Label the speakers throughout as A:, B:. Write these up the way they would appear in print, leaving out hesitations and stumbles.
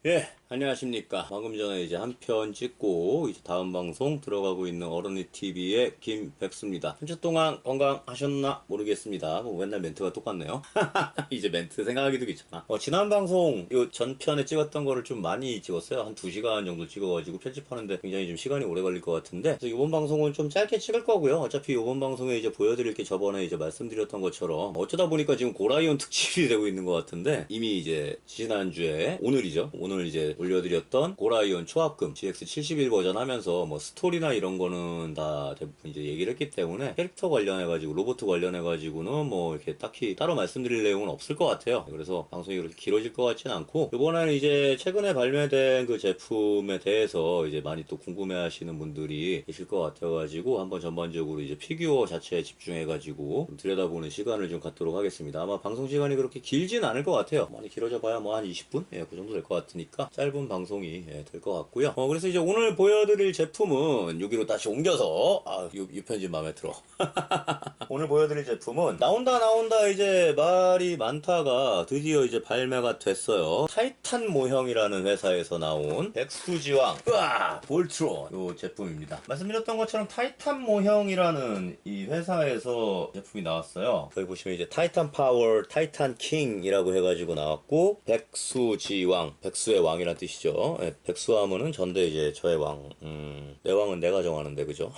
A: 예, 안녕하십니까. 방금 전에 이제 한 편 찍고, 이제 다음 방송 들어가고 있는 어른이 TV의 김백수입니다. 한 주 동안 건강하셨나 모르겠습니다. 뭐 맨날 멘트가 똑같네요. 이제 멘트 생각하기도 귀찮아. 지난 방송, 요 전편에 찍었던 거를 좀 많이 찍었어요. 한 2시간 정도 찍어가지고 편집하는데 굉장히 좀 시간이 오래 걸릴 것 같은데, 그래서 이번 방송은 좀 짧게 찍을 거고요. 어차피 이번 방송에 이제 보여드릴 게 저번에 이제 말씀드렸던 것처럼, 어쩌다 보니까 지금 고라이온 특집이 되고 있는 것 같은데, 이미 이제 지난주에, 오늘이죠. 오늘 이제 올려드렸던 고라이온 초합금 GX71 버전 하면서 뭐 스토리나 이런 거는 다 대부분 이제 얘기를 했기 때문에 캐릭터 관련해가지고 로봇 관련해가지고는 뭐 이렇게 딱히 따로 말씀드릴 내용은 없을 것 같아요. 그래서 방송이 그렇게 길어질 것 같지는 않고, 이번에는 이제 최근에 발매된 그 제품에 대해서 이제 많이 또 궁금해 하시는 분들이 계실 것 같아가지고 한번 전반적으로 이제 피규어 자체에 집중해가지고 좀 들여다보는 시간을 좀 갖도록 하겠습니다. 아마 방송 시간이 그렇게 길진 않을 것 같아요. 많이 길어져 봐야 뭐 한 20분? 예, 그 정도 될 것 같으니까 짧은 방송이 될 것 같고요. 그래서 이제 오늘 보여드릴 제품은 여기로 다시 옮겨서 이 편집 마음에 들어. 오늘 보여드릴 제품은 나온다 이제 말이 많다가 드디어 이제 발매가 됐어요. 타이탄 모형이라는 회사에서 나온 백수지왕 볼트론 요 제품입니다. 말씀드렸던 것처럼 타이탄 모형이라는 이 회사에서 제품이 나왔어요. 여기 보시면 이제 타이탄 파워, 타이탄 킹이라고 해가지고 나왔고, 백수지왕, 백수의 왕이란 뜻이죠. 예, 백수하면은 전데 이제 저의 왕. 내 왕은 내가 정하는데, 그죠?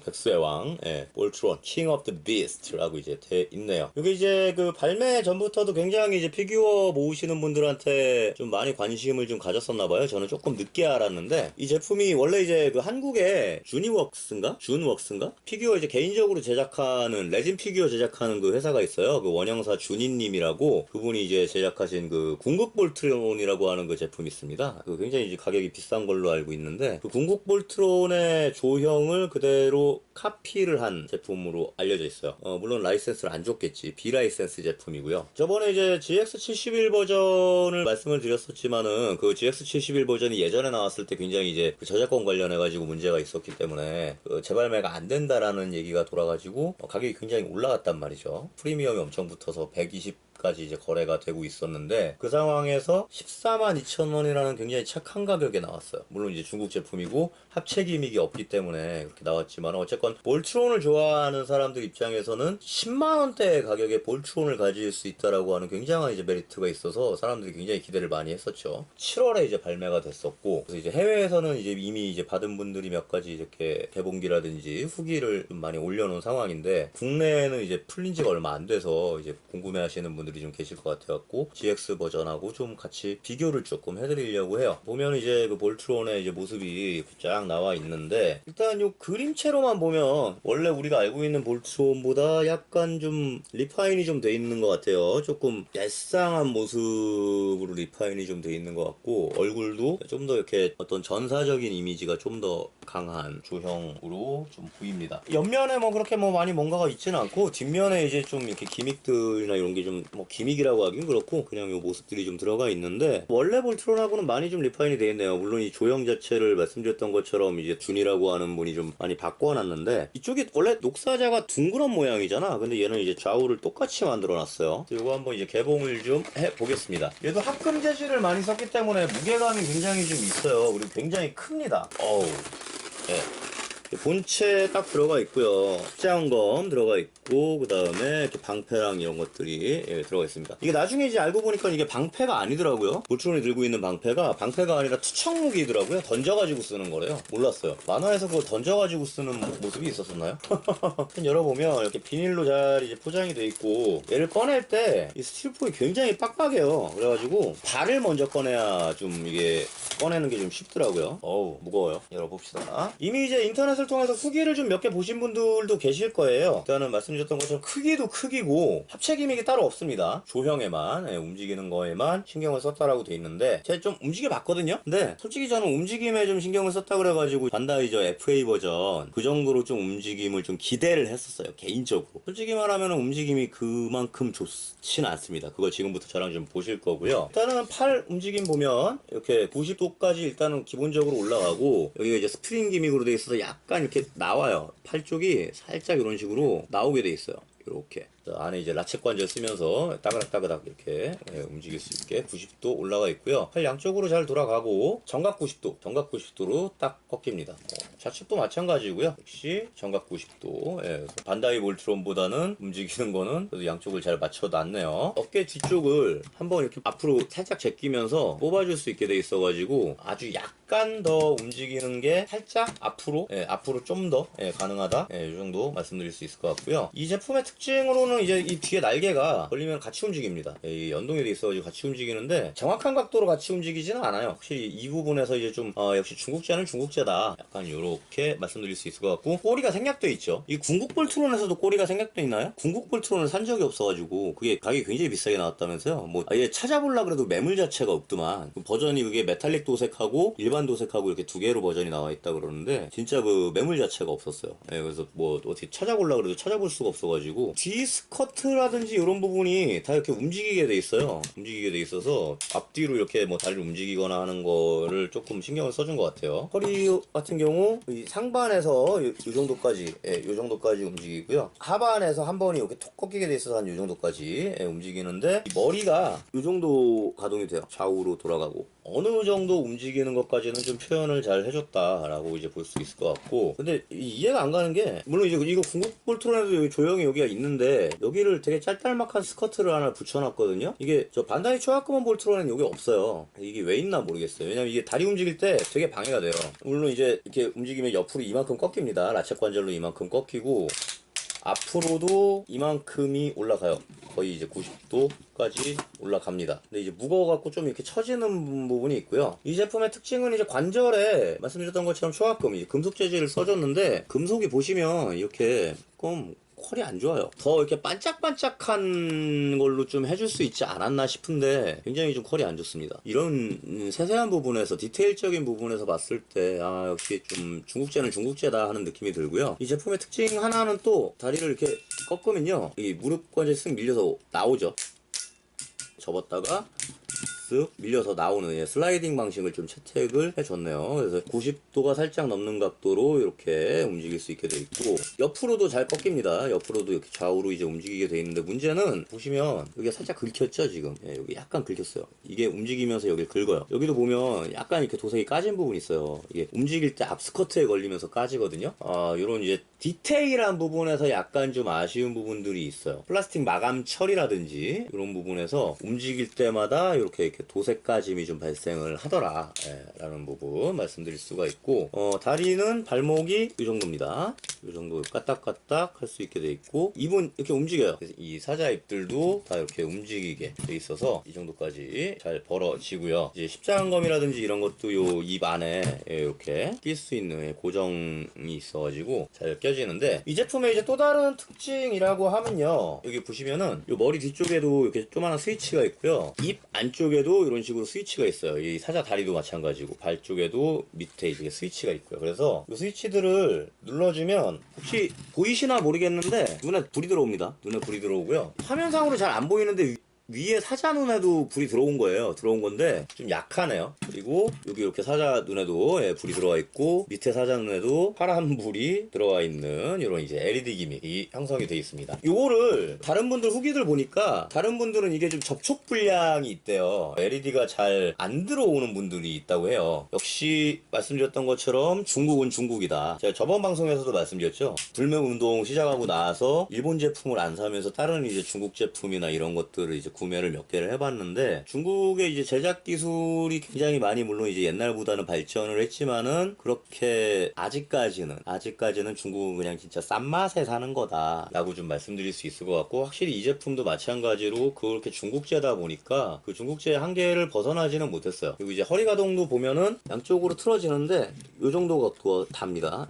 A: 백수의 왕, 예, 볼트론, 킹 오브 더 비스트라고 이제 돼 있네요. 이게 이제 그 발매 전부터도 굉장히 이제 피규어 모으시는 분들한테 좀 많이 관심을 좀 가졌었나봐요. 저는 조금 늦게 알았는데, 이 제품이 원래 이제 그 한국에 주니웍스인가? 준웍스인가? 피규어 이제 개인적으로 제작하는, 레진 피규어 제작하는 그 회사가 있어요. 그 원형사 준이님이라고, 그분이 이제 제작하신 그 궁극 볼트론이라고 하는 그 제품이 있습니다. 그 굉장히 이제 가격이 비싼 걸로 알고 있는데, 그 궁극 볼트론의 조형을 그대로 카피를 한 제품으로 알려져 있어요. 물론 라이센스를 안 줬겠지. 비라이센스 제품이고요. 저번에 이제 GX71 버전을 말씀을 드렸었지만은, 그 GX71 버전이 예전에 나왔을 때 굉장히 이제 그 저작권 관련해가지고 문제가 있었기 때문에 그 재발매가 안 된다라는 얘기가 돌아가지고 가격이 굉장히 올라갔단 말이죠. 프리미엄이 엄청 붙어서 120 까지 이제 거래가 되고 있었는데, 그 상황에서 142,000원이라는 굉장히 착한 가격에 나왔어요. 물론 이제 중국 제품이고 합체 기믹이 없기 때문에 그렇게 나왔지만, 어쨌건 볼트론을 좋아하는 사람들 입장에서는 10만원대 가격에 볼트론을 가질 수 있다라고 하는 굉장한 이제 메리트가 있어서 사람들이 굉장히 기대를 많이 했었죠. 7월에 이제 발매가 됐었고, 그래서 이제 해외에서는 이제 이미 이제 받은 분들이 몇 가지 이렇게 개봉기라든지 후기를 좀 많이 올려놓은 상황인데, 국내에는 이제 풀린 지가 얼마 안 돼서 이제 궁금해 하시는 분들이 좀 계실 것 같아갖고 GX 버전하고 좀 같이 비교를 조금 해드리려고 해요. 보면 이제 그 볼트론의 이제 모습이 쫙 나와 있는데, 일단 요 그림체로만 보면 원래 우리가 알고 있는 볼트론보다 약간 좀 리파인이 좀 돼 있는 것 같아요. 조금 얄쌍한 모습으로 리파인이 좀 돼 있는 것 같고, 얼굴도 좀 더 이렇게 어떤 전사적인 이미지가 좀 더 강한 조형으로 좀 보입니다. 옆면에 뭐 그렇게 뭐 많이 뭔가가 있지는 않고, 뒷면에 이제 좀 이렇게 기믹들이나 이런 게 좀 뭐 기믹이라고 하긴 그렇고 그냥 요 모습들이 좀 들어가 있는데, 원래 볼트론하고는 많이 좀 리파인이 되어 있네요. 물론 이 조형 자체를 말씀드렸던 것처럼 이제 준이라고 하는 분이 좀 많이 바꿔놨는데, 이쪽이 원래 녹사자가 둥그런 모양이잖아. 근데 얘는 이제 좌우를 똑같이 만들어놨어요. 요거 한번 이제 개봉을 좀 해보겠습니다. 얘도 합금 재질을 많이 썼기 때문에 무게감이 굉장히 좀 있어요. 그리고 굉장히 큽니다. 어우, 예. 본체 딱 들어가 있고요. 십자원검 들어가 있고, 그 다음에 이렇게 방패랑 이런 것들이 들어가 있습니다. 이게 나중에 이제 알고 보니까 이게 방패가 아니더라고요. 볼트론이 들고 있는 방패가 아니라 투척무기더라고요. 던져가지고 쓰는 거래요. 몰랐어요. 만화에서 그거 던져가지고 쓰는 모습이 있었었나요? 열어보면 이렇게 비닐로 잘 이제 포장이 돼 있고, 얘를 꺼낼 때 이 스틸포이 굉장히 빡빡해요. 그래가지고 발을 먼저 꺼내야 좀 이게 꺼내는 게 좀 쉽더라고요. 어우, 무거워요. 열어봅시다. 이미 이제 인터넷을 통해서 후기를 좀 몇 개 보신 분들도 계실 거예요. 일단은 말씀드렸던 것처럼 크기도 크기고 합체 기믹이 따로 없습니다. 조형에만, 움직이는 거에만 신경을 썼다라고 돼 있는데, 제가 좀 움직여 봤거든요. 근데 솔직히 저는 움직임에 좀 신경을 썼다 그래가지고 반다이저 FA 버전 그 정도로 좀 움직임을 좀 기대를 했었어요, 개인적으로. 솔직히 말하면 움직임이 그만큼 좋진 않습니다. 그걸 지금부터 저랑 좀 보실 거고요. 일단은 팔 움직임 보면 이렇게 90도까지 일단은 기본적으로 올라가고, 여기가 이제 스프링 기믹으로 돼 있어서 약간 이렇게 나와요. 팔 쪽이 살짝 이런 식으로 나오게 돼 있어요. 이렇게 안에 이제 라쳇 관절 쓰면서 따그닥따그닥 이렇게 움직일 수 있게 90도 올라가 있고요. 팔 양쪽으로 잘 돌아가고 정각 90도로 딱 꺾입니다. 좌측도 마찬가지고요. 역시 정각 90도. 반다이 볼트론보다는 움직이는 거는 그래도 양쪽을 잘 맞춰놨네요. 어깨 뒤쪽을 한번 이렇게 앞으로 살짝 제끼면서 뽑아줄 수 있게 돼 있어가지고 아주 약간 더 움직이는 게 살짝 앞으로 좀 더 가능하다. 이 정도 말씀드릴 수 있을 것 같고요. 이 제품의 특징으로는 이제 이 뒤에 날개가 걸리면 같이 움직입니다. 이 연동이 돼 있어가지고 같이 움직이는데 정확한 각도로 같이 움직이지는 않아요. 확실히 이 부분에서 이제 좀 역시 중국제는 중국제다. 약간 이렇게 말씀드릴 수 있을 것 같고 꼬리가 생략돼 있죠. 이 궁극 볼트론에서도 꼬리가 생략돼 있나요? 궁극 볼트론을 산 적이 없어가지고 그게 가격이 굉장히 비싸게 나왔다면서요. 뭐 아예 찾아보려 그래도 매물 자체가 없더만 그 버전이 그게 메탈릭 도색하고 일반 도색하고 이렇게 두 개로 버전이 나와 있다 그러는데 진짜 그 매물 자체가 없었어요. 그래서 뭐 어떻게 찾아보려 그래도 찾아볼 수가 없어가지고 뒤 스커트라든지 이런 부분이 다 이렇게 움직이게 돼 있어요. 움직이게 돼 있어서 앞뒤로 이렇게 뭐 다리를 움직이거나 하는 거를 조금 신경을 써준 것 같아요. 허리 같은 경우 이 상반에서 이 정도까지 이 정도까지 움직이고요. 하반에서 한 번이 이렇게 톡 꺾이게 돼 있어서 한 이 정도까지 움직이는데 이 머리가 이 정도 가동이 돼요. 좌우로 돌아가고 어느 정도 움직이는 것까지는 좀 표현을 잘 해줬다라고 이제 볼 수 있을 것 같고 근데 이해가 안 가는 게 물론 이제 이거 궁극 볼트론에도 여기 조형이 여기가 있는데 여기를 되게 짤짤막한 스커트를 하나 붙여놨거든요. 이게 저 반다이 초하크몬 볼트론에는 여기 없어요. 이게 왜 있나 모르겠어요. 왜냐면 이게 다리 움직일 때 되게 방해가 돼요. 물론 이제 이렇게 움직이면 옆으로 이만큼 꺾입니다. 라쳇 관절로 이만큼 꺾이고 앞으로도 이만큼이 올라가요. 거의 이제 90도까지 올라갑니다. 근데 이제 무거워갖고 좀 이렇게 처지는 부분이 있고요. 이 제품의 특징은 이제 관절에 말씀드렸던 것처럼 초합금, 이제 금속 재질을 써줬는데 금속이 보시면 이렇게 조금 퀄이 안 좋아요. 더 이렇게 반짝반짝한 걸로 좀 해줄 수 있지 않았나 싶은데 굉장히 좀 퀄이 안 좋습니다. 이런 세세한 부분에서 디테일적인 부분에서 봤을 때 역시 좀 중국제는 중국제다 하는 느낌이 들고요. 이 제품의 특징 하나는 또 다리를 이렇게 꺾으면요 이 무릎 관절 쓱 밀려서 나오죠. 접었다가 쓱 밀려서 나오는 슬라이딩 방식을 좀 채택을 해줬네요. 그래서 90도가 살짝 넘는 각도로 이렇게 움직일 수 있게 돼 있고 옆으로도 잘 꺾입니다. 옆으로도 이렇게 좌우로 이제 움직이게 돼 있는데 문제는 보시면 여기가 살짝 긁혔죠 지금. 여기 약간 긁혔어요. 이게 움직이면서 여기를 긁어요. 여기도 보면 약간 이렇게 도색이 까진 부분이 있어요. 이게 움직일 때 앞 스커트에 걸리면서 까지거든요. 이런 이제 디테일한 부분에서 약간 좀 아쉬운 부분들이 있어요. 플라스틱 마감 처리라든지 이런 부분에서 움직일 때마다 이렇게 도색 까짐이 좀 발생을 하더라 라는 부분 말씀드릴 수가 있고 다리는 발목이 이 정도입니다. 이 정도 까딱까딱 할 수 있게 돼 있고 입은 이렇게 움직여요. 그래서 이 사자 입들도 다 이렇게 움직이게 돼 있어서 이 정도까지 잘 벌어지고요. 이제 십자안검이라든지 이런 것도 요 입 안에 이렇게 낄 수 있는 고정이 있어가지고 잘 껴지는데 이 제품의 이제 또 다른 특징이라고 하면요 여기 보시면은 요 머리 뒤쪽에도 이렇게 조그마한 스위치가 있고요. 입 안쪽에도 이런 식으로 스위치가 있어요. 이 사자 다리도 마찬가지고 발 쪽에도 밑에 이렇게 스위치가 있고요. 그래서 이 스위치들을 눌러주면 혹시 보이시나 모르겠는데 눈에 불이 들어옵니다. 눈에 불이 들어오고요. 화면상으로 잘 안 보이는데 위에 사자 눈에도 불이 들어온 거예요. 들어온 건데 좀 약하네요. 그리고 여기 이렇게 사자 눈에도 불이 들어와 있고 밑에 사자 눈에도 파란 불이 들어와 있는 이런 이제 LED 기믹이 형성이 되어 있습니다. 요거를 다른 분들 후기들 보니까 다른 분들은 이게 좀 접촉 불량이 있대요. LED가 잘 안 들어오는 분들이 있다고 해요. 역시 말씀드렸던 것처럼 중국은 중국이다. 제가 저번 방송에서도 말씀드렸죠. 불매 운동 시작하고 나서 일본 제품을 안 사면서 다른 이제 중국 제품이나 이런 것들을 이제 구매를 몇 개를 해봤는데 중국의 이제 제작 기술이 굉장히 많이 물론 이제 옛날보다는 발전을 했지만은 그렇게 아직까지는 중국은 그냥 진짜 싼 맛에 사는 거다라고 좀 말씀드릴 수 있을 것 같고 확실히 이 제품도 마찬가지로 그렇게 중국제다 보니까 그 중국제의 한계를 벗어나지는 못했어요. 그리고 이제 허리 가동도 보면은 양쪽으로 틀어지는데 요 정도가 답니다.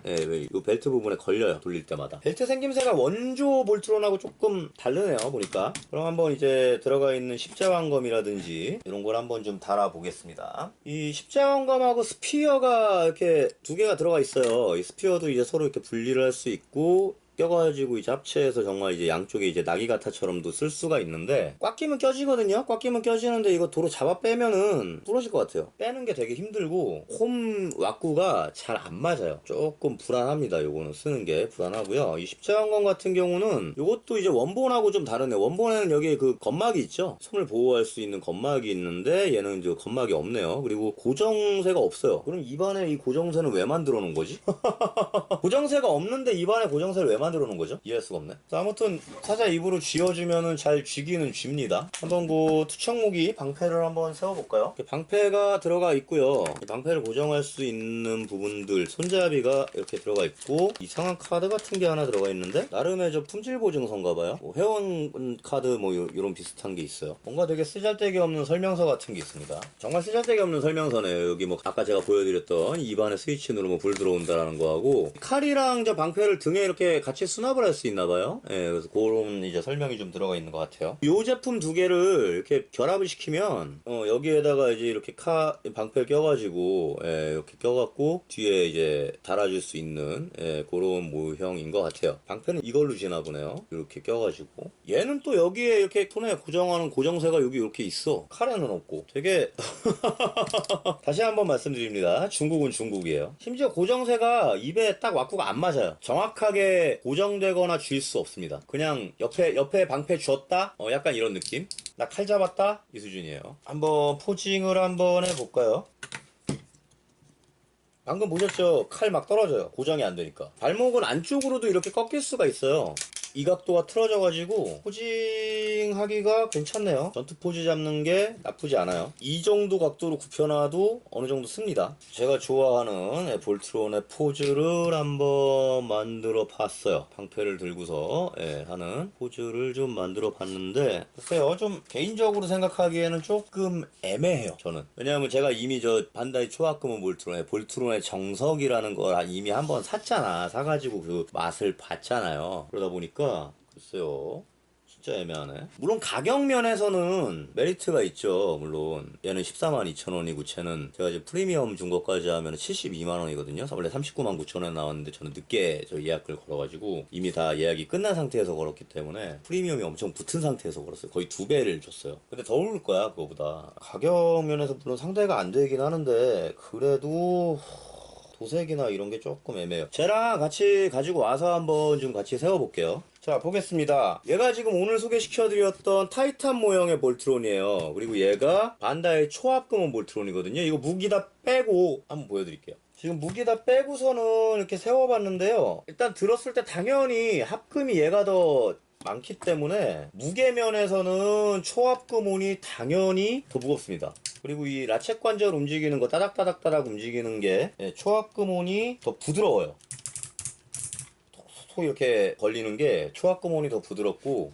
A: 요 벨트 부분에 걸려요. 돌릴 때마다. 벨트 생김새가 원조 볼트론하고 조금 다르네요. 보니까. 그럼 한번 이제 들어가 있는 십자완검이라든지 이런 걸 한번 좀 달아 보겠습니다. 이 십자완검하고 스피어가 이렇게 두 개가 들어가 있어요. 이 스피어도 이제 서로 이렇게 분리를 할 수 있고 껴가지고 이제 합체해서 정말 이제 양쪽에 이제 나기가타처럼도 쓸 수가 있는데, 꽉 끼면 껴지거든요. 꽉 끼면 껴지는데 이거 도로 잡아 빼면은 부러질 것 같아요. 빼는 게 되게 힘들고 홈 왁구가 잘 안 맞아요. 조금 불안합니다. 요거는 쓰는 게 불안하고요. 이 십자관건 같은 경우는 요것도 이제 원본하고 좀 다르네. 원본에는 여기 그 건막이 있죠. 손을 보호할 수 있는 건막이 있는데 얘는 이제 건막이 없네요. 그리고 고정세가 없어요. 그럼 입안에 이 고정세는 왜 만들어 놓은 거지? 고정세가 없는데 입안에 고정세를 왜 만들어 놓은 거죠? 이해할 수가 없네. 자, 아무튼 사자 입으로 쥐어주면은 잘 쥐기는 쥐입니다. 한번 그 투척무기 방패를 한번 세워볼까요? 방패가 들어가 있고요. 방패를 고정할 수 있는 부분들, 손잡이가 이렇게 들어가 있고, 이상한 카드 같은 게 하나 들어가 있는데 나름의 저 품질 보증서인가봐요. 뭐 회원 카드 뭐 요런 비슷한 게 있어요. 뭔가 되게 쓰잘데기 없는 설명서 같은 게 있습니다. 정말 쓰잘데기 없는 설명서네요. 여기 뭐 아까 제가 보여드렸던 입안에 스위치 누르면 불 들어온다라는 거하고, 칼이랑 저 방패를 등에 이렇게 같이 수납을 할 수 있나봐요. 예, 그래서 그런 이제 설명이 좀 들어가 있는 것 같아요. 요 제품 두 개를 이렇게 결합을 시키면 여기에다가 이제 이렇게 방패를 껴가지고, 예, 이렇게 껴갖고 뒤에 이제 달아줄 수 있는, 예, 그런 모형인 것 같아요. 방패는 이걸로 지나 보네요. 이렇게 껴가지고. 얘는 또 여기에 이렇게 손에 고정하는 고정세가 여기 이렇게 있어. 칼에는 없고. 되게 다시 한번 말씀드립니다. 중국은 중국이에요. 심지어 고정세가 입에 딱 왁구가 안 맞아요. 정확하게 고정되거나 쥘 수 없습니다. 그냥 옆에 방패 쥐었다? 약간 이런 느낌? 나 칼 잡았다? 이 수준이에요. 한번 포징을 한번 해볼까요? 방금 보셨죠? 칼 막 떨어져요. 고정이 안 되니까. 발목은 안쪽으로도 이렇게 꺾일 수가 있어요. 이 각도가 틀어져가지고 포징하기가 괜찮네요. 전투 포즈 잡는 게 나쁘지 않아요. 이 정도 각도로 굽혀놔도 어느 정도 씁니다. 제가 좋아하는 볼트론의 포즈를 한번 만들어 봤어요. 방패를 들고서 하는 포즈를 좀 만들어 봤는데, 글쎄요, 좀 개인적으로 생각하기에는 조금 애매해요. 저는. 왜냐하면 제가 이미 저 반다이 초합금은 볼트론의 정석이라는 걸 이미 한번 샀잖아. 사가지고 그 맛을 봤잖아요. 그러다 보니까 글쎄요, 진짜 애매하네. 물론 가격 면에서는 메리트가 있죠. 물론 얘는 142,000원이고 쟤는 제가 이제 프리미엄 준 것까지 하면 72만원이거든요. 원래 399,900원에 나왔는데 저는 늦게 저 예약을 걸어가지고 이미 다 예약이 끝난 상태에서 걸었기 때문에 프리미엄이 엄청 붙은 상태에서 걸었어요. 거의 2배를 줬어요. 근데 더 오를 거야 그거보다. 가격 면에서 물론 상대가 안 되긴 하는데 그래도 도색이나 이런 게 조금 애매해요. 쟤랑 같이 가지고 와서 한번 좀 같이 세워볼게요. 자, 보겠습니다. 얘가 지금 오늘 소개시켜드렸던 타이탄 모형의 볼트론이에요. 그리고 얘가 반다이 초합금은 볼트론이거든요. 이거 무기 다 빼고 한번 보여드릴게요. 지금 무기 다 빼고서는 이렇게 세워봤는데요. 일단 들었을 때 당연히 합금이 얘가 더 많기 때문에 무게면에서는 초합금온이 당연히 더 무겁습니다. 그리고 이 라쳇 관절 움직이는 거 따닥따닥따닥 움직이는 게 초합금온이 더 부드러워요. 톡 이렇게 걸리는 게 초합금온이 더 부드럽고,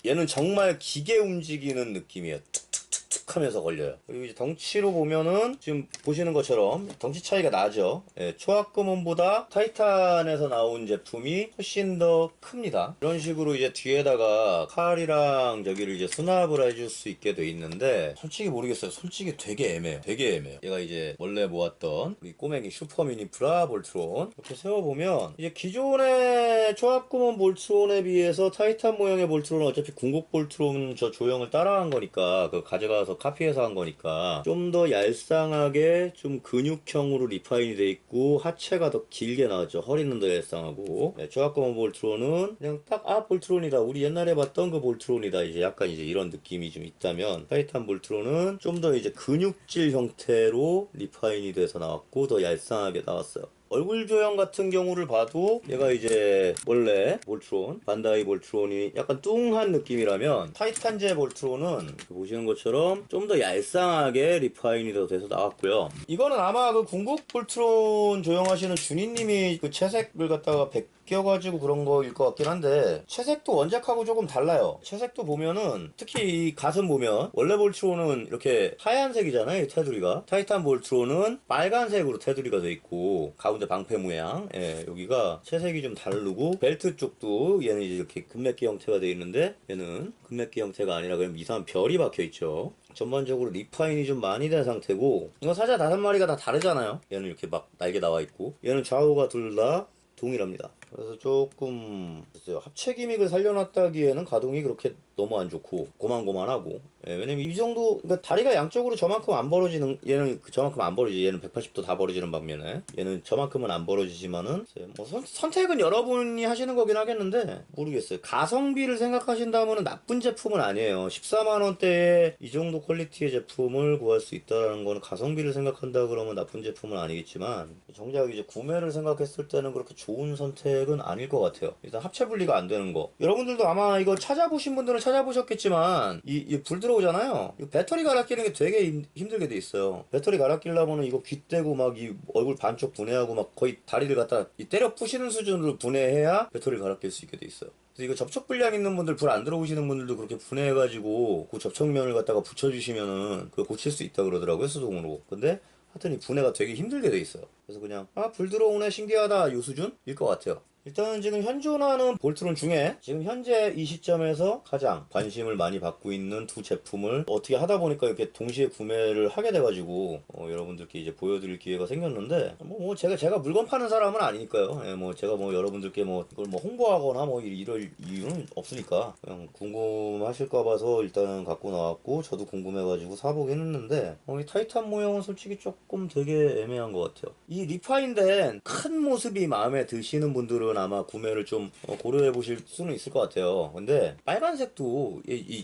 A: 얘는 정말 기계 움직이는 느낌이에요. 툭툭툭툭 하면서 걸려요. 그리고 이제 덩치로 보면은 지금 보시는 것처럼 덩치 차이가 나죠. 초합금온보다 타이탄에서 나온 제품이 훨씬 더 큽니다. 이런 식으로 이제 뒤에다가 칼이랑 저기를 이제 수납을 해줄 수 있게 돼 있는데, 솔직히 모르겠어요. 솔직히 되게 애매해요. 되게 애매해요. 얘가 이제 원래 모았던 우리 꼬맹이 슈퍼미니 브라 볼트론 이렇게 세워보면, 이제 기존의 초합금온 볼트론에 비해서 타이탄 모형의 볼트론은 어차피 궁극 볼트론 저 조형을 따라한 거니까, 그 가져가서 카피해서 한 거니까 좀 더 얄쌍하게 좀 근육형으로 리파인이 돼 있고, 하체가 더 길게 나왔죠. 허리는 더 얄쌍하고. 초합금온 볼트론은 그냥 딱 볼트론이다, 우리 옛날에 봤던 그 볼트론이다, 이제 약간 이제 이런 느낌이 좀 있다면, 타이탄 볼트론은 좀 더 이제 근육질 형태로 리파인이 돼서 나왔고 더 얄쌍하게 나왔어요. 얼굴 조형 같은 경우를 봐도 얘가 이제 원래 볼트론, 반다이 볼트론이 약간 뚱한 느낌이라면, 타이탄제 볼트론은 보시는 것처럼 좀 더 얄쌍하게 리파인이 더 돼서 나왔고요. 이거는 아마 그 궁극 볼트론 조형하시는 준이님이 그 채색을 갖다가 껴가지고 그런 거일 것 같긴 한데, 채색도 원작하고 조금 달라요. 채색도 보면은 특히 이 가슴 보면 원래 볼트론은 이렇게 하얀색이잖아요, 테두리가. 타이탄 볼트론은 빨간색으로 테두리가 돼 있고, 가운데 방패 모양, 여기가 채색이 좀 다르고, 벨트 쪽도 얘는 이제 이렇게 금맥기 형태가 돼 있는데, 얘는 금맥기 형태가 아니라 그냥 이상한 별이 박혀 있죠. 전반적으로 리파인이 좀 많이 된 상태고, 이거 사자 5마리가 다 다르잖아요. 얘는 이렇게 막 날개 나와 있고, 얘는 좌우가 둘 다 동일합니다. 그래서 조금 글쎄요, 합체 기믹을 살려놨다기에는 가동이 그렇게 너무 안 좋고 고만고만하고. 예, 왜냐면 이 정도, 그러니까 다리가 양쪽으로 저만큼 안 벌어지는, 얘는 저만큼 안 벌어지지. 얘는 180도 다 벌어지는 반면에 얘는 저만큼은 안 벌어지지만은 뭐 선택은 여러분이 하시는 거긴 하겠는데 모르겠어요. 가성비를 생각하신다면은 나쁜 제품은 아니에요. 14만 원대에 이 정도 퀄리티의 제품을 구할 수 있다는 거는 가성비를 생각한다 그러면 나쁜 제품은 아니겠지만 정작 이제 구매를 생각했을 때는 그렇게 좋은 선택은 아닐 것 같아요. 일단 합체 분리가 안 되는 거. 여러분들도 아마 이거 찾아보신 분들은 찾아보셨겠지만 이 불 들어오잖아요. 이 배터리 갈아 끼는 게 되게 힘들게 돼 있어요. 배터리 갈아 끼려면은 이거 귀 떼고 막 이 얼굴 반쪽 분해하고 막 거의 다리를 갖다 때려 부시는 수준으로 분해해야 배터리를 갈아 낄 수 있게 돼 있어요. 그래서 이거 접촉 불량 있는 분들, 불 안 들어오시는 분들도 그렇게 분해해가지고 그 접촉면을 갖다가 붙여주시면은 그거 고칠 수 있다 그러더라고요, 수동으로. 근데 하여튼 이 분해가 되게 힘들게 돼 있어요. 그래서 그냥 불 들어오네 신기하다 요 수준일 것 같아요. 일단은 지금 현존하는 볼트론 중에 지금 현재 이 시점에서 가장 관심을 많이 받고 있는 두 제품을 어떻게 하다 보니까 이렇게 동시에 구매를 하게 돼가지고 여러분들께 이제 보여드릴 기회가 생겼는데 뭐 제가 물건 파는 사람은 아니니까요. 예, 뭐 제가 뭐 여러분들께 뭐 이걸 뭐 홍보하거나 뭐 이럴 이유는 없으니까 그냥 궁금하실까 봐서 일단은 갖고 나왔고 저도 궁금해가지고 사보긴 했는데 이 타이탄 모형은 솔직히 조금 되게 애매한 것 같아요. 이 리파인된 큰 모습이 마음에 드시는 분들은 아마 구매를 좀 고려해 보실 수는 있을 것 같아요. 근데 빨간색도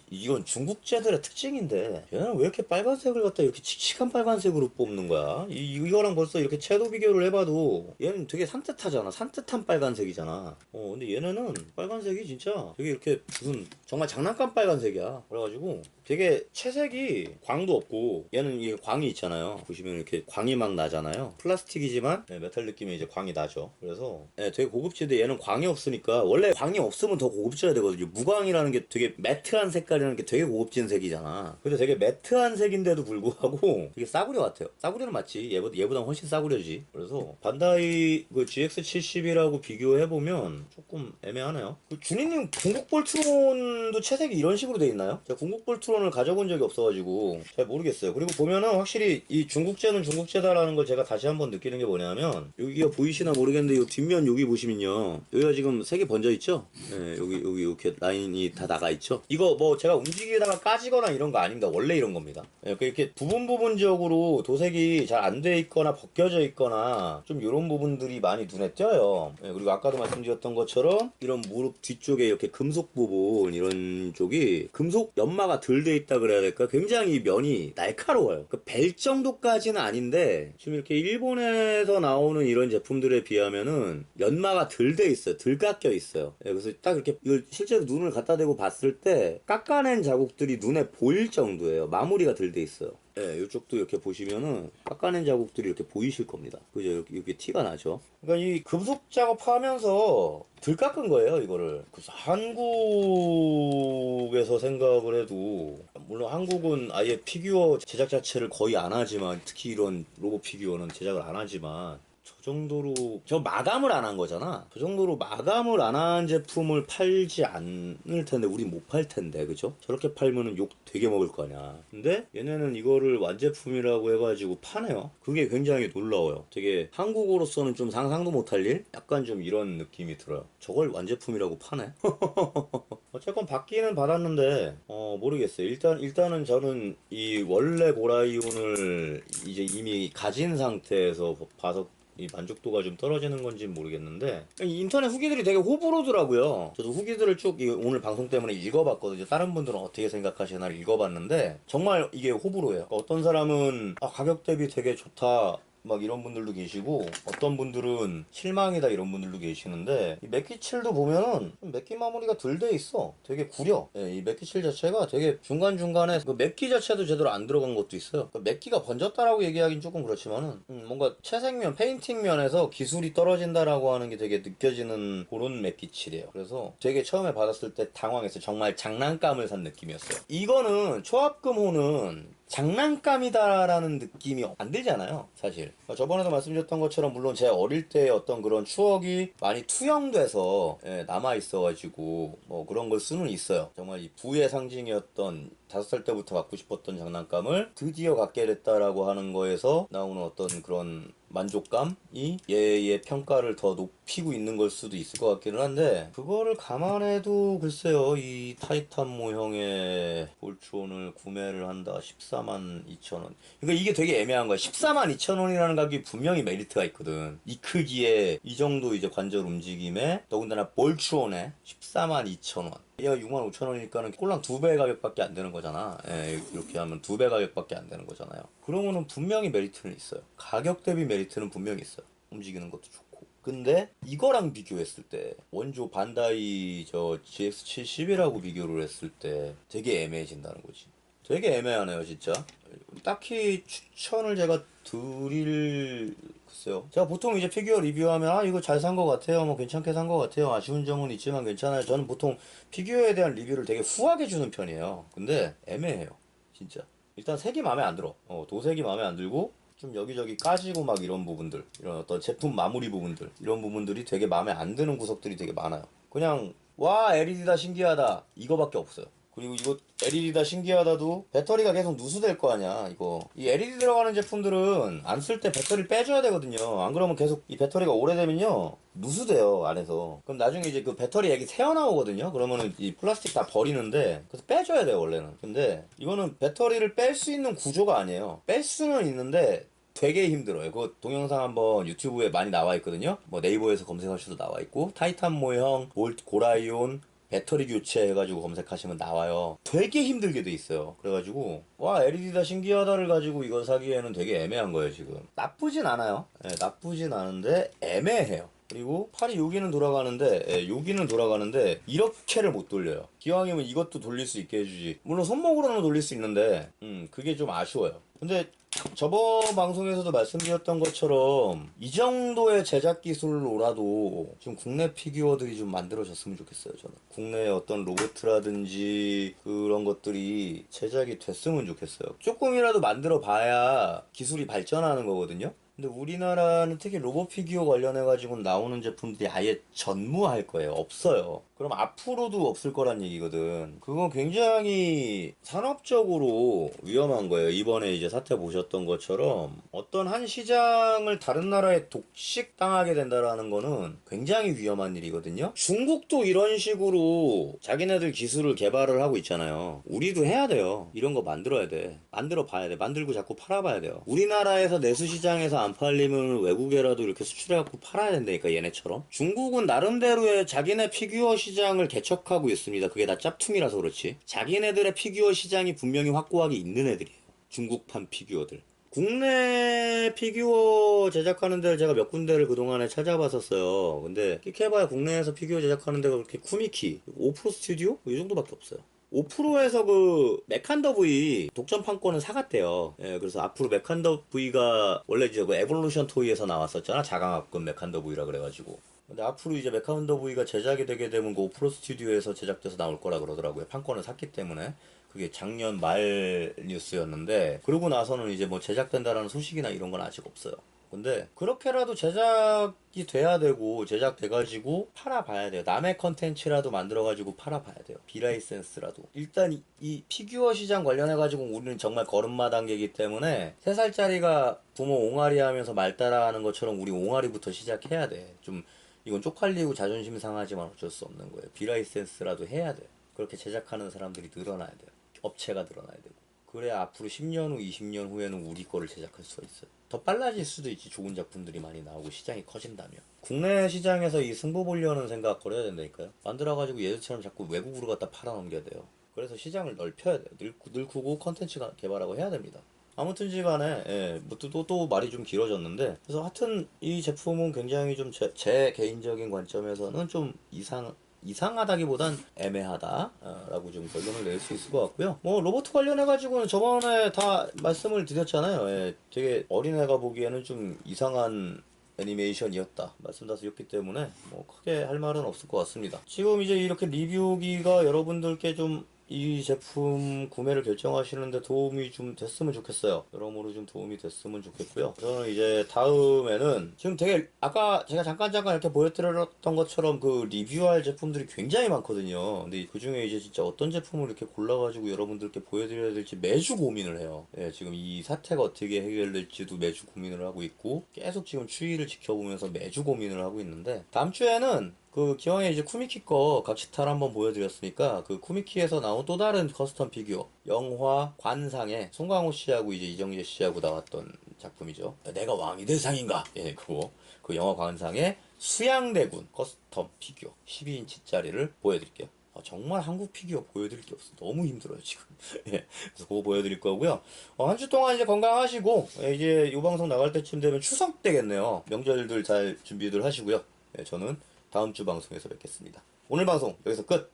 A: 이건 중국제들의 특징인데 얘는 왜 이렇게 빨간색을 갖다 이렇게 칙칙한 빨간색으로 뽑는 거야? 이거랑 벌써 이렇게 채도 비교를 해봐도 얘는 되게 산뜻하잖아. 산뜻한 빨간색이잖아. 근데 얘네는 빨간색이 진짜 되게 이렇게 무슨 정말 장난감 빨간색이야. 그래가지고 되게 채색이 광도 없고 얘는 이게 광이 있잖아요. 보시면 이렇게 광이 막 나잖아요. 플라스틱이지만 메탈 느낌이 이제 광이 나죠. 그래서 되게 고급진데 얘는 광이 없으니까 원래 광이 없으면 더 고급져야 되거든요. 무광이라는 게 되게 매트한 색깔이라는 게 되게 고급진 색이잖아. 근데 되게 매트한 색인데도 불구하고 되게 싸구려 같아요. 싸구려는 맞지. 얘보다 훨씬 싸구려지. 그래서 반다이 그 GX70이라고 비교해보면 조금 애매하네요. 그 준이님 궁극 볼트론도 채색이 이런 식으로 돼 있나요? 제가 궁극 볼트론을 가져본 적이 없어가지고 잘 모르겠어요. 그리고 보면은 확실히 이 중국제는 중국제다라는 걸 제가 다시 한번 느끼는 게 뭐냐면 여기가 보이시나 모르겠는데 이 뒷면 여기 보시면요. 여기가 지금 색이 번져 있죠? 네, 여기 이렇게 라인이 다 나가 있죠? 이거 뭐 제가 움직이다가 까지거나 이런 거 아닙니다. 원래 이런 겁니다. 네, 이렇게 부분적으로 도색이 잘 안 돼 있거나 벗겨져 있거나 좀 이런 부분들이 많이 눈에 띄어요. 네, 그리고 아까도 말씀드렸던 것처럼 이런 무릎 뒤쪽에 이렇게 금속 부분 이런 쪽이 금속 연마가 덜 돼 있다 그래야 될까? 굉장히 면이 날카로워요. 그 벨 정도까지는 아닌데 지금 이렇게 일본에서 나오는 이런 제품들에 비하면은 연마가 덜 돼 있어요. 덜 깎여 있어요. 네, 그래서 딱 이렇게 이걸 실제로 눈을 갖다 대고 봤을 때 깎아낸 자국들이 눈에 보일 정도예요. 마무리가 덜 돼 있어요. 네, 이쪽도 이렇게 보시면은 깎아낸 자국들이 이렇게 보이실 겁니다. 그죠? 이렇게 티가 나죠. 그러니까 이 금속 작업하면서 덜 깎은 거예요, 이거를. 그래서 한국에서 생각을 해도 물론 한국은 아예 피규어 제작 자체를 거의 안 하지만 특히 이런 로봇 피규어는 제작을 안 하지만 저 정도로 저 마감을 안 한 거잖아. 저 정도로 마감을 안 한 제품을 팔지 않을 텐데 우린 못 팔 텐데 그죠? 저렇게 팔면은 욕 되게 먹을 거 아니야. 근데 얘네는 이거를 완제품이라고 해가지고 파네요. 그게 굉장히 놀라워요. 되게 한국으로서는 좀 상상도 못할 일? 약간 좀 이런 느낌이 들어요. 저걸 완제품이라고 파네? 어쨌건 받기는 받았는데 모르겠어요. 일단은 저는 이 원래 고라이온을 이제 이미 가진 상태에서 봐서 이 만족도가 좀 떨어지는 건지는 모르겠는데 인터넷 후기들이 되게 호불호더라고요. 저도 후기들을 쭉 오늘 방송 때문에 읽어봤거든요. 다른 분들은 어떻게 생각하시나를 읽어봤는데 정말 이게 호불호예요. 어떤 사람은 가격 대비 되게 좋다 막 이런 분들도 계시고 어떤 분들은 실망이다 이런 분들도 계시는데 이 맥기칠도 보면은 맥기 마무리가 덜 돼 있어. 되게 구려. 예, 이 맥기칠 자체가 되게 중간중간에 그 맥기 자체도 제대로 안 들어간 것도 있어요. 그 맥기가 번졌다라고 얘기하긴 조금 그렇지만은 뭔가 채색면, 페인팅면에서 기술이 떨어진다라고 하는 게 되게 느껴지는 그런 맥기칠이에요. 그래서 되게 처음에 받았을 때 당황했어요. 정말 장난감을 산 느낌이었어요. 이거는 초합금호는 장난감이다라는 느낌이 안 들잖아요, 사실. 저번에도 말씀드렸던 것처럼 물론 제 어릴 때의 어떤 그런 추억이 많이 투영돼서 남아있어가지고 뭐 그런 걸 수는 있어요. 정말 이 부의 상징이었던 5살 때부터 갖고 싶었던 장난감을 드디어 갖게 됐다라고 하는 거에서 나오는 어떤 그런 만족감이 얘의 평가를 더 높이고 있는 걸 수도 있을 것 같기는 한데, 그거를 감안해도 글쎄요, 이 타이탄 모형의 볼트론을 구매를 한다 142,000원. 그러니까 이게 되게 애매한 거야. 142,000원이라는 가격이 분명히 메리트가 있거든. 이 크기에 이 정도 이제 관절 움직임에 더군다나 볼트론에 142,000원. 얘가 65,000원이니까는 꼴랑 2배 가격밖에 안 되는 거잖아. 예, 이렇게 하면 2배 가격밖에 안 되는 거잖아요. 그러면은 분명히 메리트는 있어요. 가격 대비 메리트는 분명히 있어요. 움직이는 것도 좋고. 근데 이거랑 비교했을 때 원조 반다이 저 GX70이라고 비교를 했을 때 되게 애매해진다는 거지. 되게 애매하네요, 진짜. 딱히 추천을 제가 드릴, 글쎄요. 제가 보통 이제 피규어 리뷰하면, 아, 이거 잘 산 것 같아요. 뭐 괜찮게 산 것 같아요. 아쉬운 점은 있지만 괜찮아요. 저는 보통 피규어에 대한 리뷰를 되게 후하게 주는 편이에요. 근데 애매해요. 진짜. 일단 색이 마음에 안 들어. 도색이 마음에 안 들고, 좀 여기저기 까지고 막 이런 부분들, 이런 어떤 제품 마무리 부분들, 이런 부분들이 되게 마음에 안 드는 구석들이 되게 많아요. 그냥, 와, LED다 신기하다. 이거밖에 없어요. 그리고 이거 LED다 신기하다도 배터리가 계속 누수될 거 아니야, 이거. 이 LED 들어가는 제품들은 안 쓸 때 배터리를 빼줘야 되거든요. 안 그러면 계속 이 배터리가 오래되면요, 누수돼요, 안에서. 그럼 나중에 이제 그 배터리 액이 새어나오거든요? 그러면은 이 플라스틱 다 버리는데, 그래서 빼줘야 돼요, 원래는. 근데 이거는 배터리를 뺄 수 있는 구조가 아니에요. 뺄 수는 있는데, 되게 힘들어요. 그 동영상 한번 유튜브에 많이 나와 있거든요. 뭐 네이버에서 검색하셔도 나와 있고, 타이탄 모형, 볼트, 고라이온, 배터리 교체 해가지고 검색하시면 나와요. 되게 힘들게 돼 있어요. 그래가지고 와, LED다 신기하다를 가지고 이걸 사기에는 되게 애매한 거예요. 지금 나쁘진 않아요. 네, 나쁘진 않은데 애매해요. 그리고 팔이 여기는 돌아가는데, 여기는 돌아가는데 이렇게를 못 돌려요. 기왕이면 이것도 돌릴 수 있게 해주지. 물론 손목으로는 돌릴 수 있는데 그게 좀 아쉬워요. 근데 저번 방송에서도 말씀드렸던 것처럼 이 정도의 제작 기술로라도 좀 국내 피규어들이 좀 만들어졌으면 좋겠어요. 저는 국내에 어떤 로봇이라든지 그런 것들이 제작이 됐으면 좋겠어요. 조금이라도 만들어 봐야 기술이 발전하는 거거든요. 근데 우리나라는 특히 로봇 피규어 관련해가지고 나오는 제품들이 아예 전무할 거예요. 없어요. 그럼 앞으로도 없을 거란 얘기거든. 그건 굉장히 산업적으로 위험한 거예요. 이번에 이제 사태 보셨던 것처럼 어떤 한 시장을 다른 나라에 독식당하게 된다라는 거는 굉장히 위험한 일이거든요. 중국도 이런 식으로 자기네들 기술을 개발을 하고 있잖아요. 우리도 해야 돼요. 이런 거 만들어야 돼. 만들어 봐야 돼. 만들고 자꾸 팔아봐야 돼요. 우리나라에서 내수 시장에서 안 팔리면 외국에라도 이렇게 수출해갖고 팔아야 된다니까, 얘네처럼. 중국은 나름대로의 자기네 피규어 시장을 개척하고 있습니다. 그게 다 짭퉁이라서 그렇지. 자기네들의 피규어 시장이 분명히 확고하게 있는 애들이에요. 중국판 피규어들. 국내 피규어 제작하는 데를 제가 몇 군데를 그동안에 찾아봤었어요. 근데 끽해봐야 국내에서 피규어 제작하는 데가 그렇게 쿠미키, 오프로 스튜디오? 이 정도밖에 없어요. 5%에서 그 메칸더 V 독점 판권을 사갔대요. 예, 그래서 앞으로 메칸더 V가 원래 이제 그 에볼루션 토이에서 나왔었잖아. 자강합금 메칸더 V라 그래가지고. 근데 앞으로 이제 메칸더 V가 제작이 되게 되면 그 5% 스튜디오에서 제작돼서 나올 거라 그러더라고요. 판권을 샀기 때문에. 그게 작년 말 뉴스였는데, 그러고 나서는 이제 뭐 제작된다라는 소식이나 이런 건 아직 없어요. 근데 그렇게라도 제작이 돼야 되고 제작돼가지고 팔아봐야 돼요. 남의 컨텐츠라도 만들어가지고 팔아봐야 돼요. 비라이센스라도. 일단 이 피규어 시장 관련해가지고 우리는 정말 걸음마 단계이기 때문에 3살짜리가 부모 옹알이 하면서 말 따라하는 것처럼 우리 옹알이부터 시작해야 돼. 좀 이건 쪽팔리고 자존심 상하지만 어쩔 수 없는 거예요. 비라이센스라도 해야 돼. 그렇게 제작하는 사람들이 늘어나야 돼요. 업체가 늘어나야 되고. 그래야 앞으로 10년 후, 20년 후에는 우리 거를 제작할 수가 있어요. 더 빨라질 수도 있지. 좋은 작품들이 많이 나오고 시장이 커진다면. 국내 시장에서 이 승부 보려는 생각 버려야 된다니까요. 만들어가지고 얘들처럼 자꾸 외국으로 갖다 팔아넘겨야 돼요. 그래서 시장을 넓혀야 돼요. 늙고 컨텐츠 개발하고 해야 됩니다. 아무튼지 간에, 예, 뭐 또 말이 좀 길어졌는데, 그래서 하여튼 이 제품은 굉장히 좀 제 개인적인 관점에서는 좀 이상하다기보단 애매하다라고 좀 결론을 낼 수 있을 것 같고요. 뭐 로봇 관련해가지고는 저번에 다 말씀을 드렸잖아요. 예, 되게 어린애가 보기에는 좀 이상한 애니메이션이었다 말씀 다 드렸기 때문에 뭐 크게 할 말은 없을 것 같습니다. 지금 이제 이렇게 리뷰기가 여러분들께 좀 이 제품 구매를 결정하시는데 도움이 좀 됐으면 좋겠어요. 여러모로 좀 도움이 됐으면 좋겠고요. 저는 이제 다음에는 지금 되게 아까 제가 잠깐 이렇게 보여드렸던 것처럼 그 리뷰할 제품들이 굉장히 많거든요. 근데 그 중에 이제 진짜 어떤 제품을 이렇게 골라가지고 여러분들께 보여드려야 될지 매주 고민을 해요. 예, 지금 이 사태가 어떻게 해결될지도 매주 고민을 하고 있고 계속 지금 추이를 지켜보면서 매주 고민을 하고 있는데 다음 주에는 그 기왕에 이제 쿠미키 거 각시타를 한번 보여드렸으니까 그 쿠미키에서 나온 또 다른 커스텀 피규어 영화 관상에 송강호 씨하고 이제 이정재 씨하고 나왔던 작품이죠. 내가 왕이 될 상인가? 예, 그거 그 영화 관상의 수양대군 커스텀 피규어 12인치짜리를 보여드릴게요. 정말 한국 피규어 보여드릴 게 없어. 너무 힘들어요, 지금. 예. 그래서 그거 보여드릴 거고요. 한 주 동안 이제 건강하시고, 이제 이 방송 나갈 때쯤 되면 추석 되겠네요. 명절들 잘 준비들 하시고요. 예, 저는 다음 주 방송에서 뵙겠습니다. 오늘 방송 여기서 끝!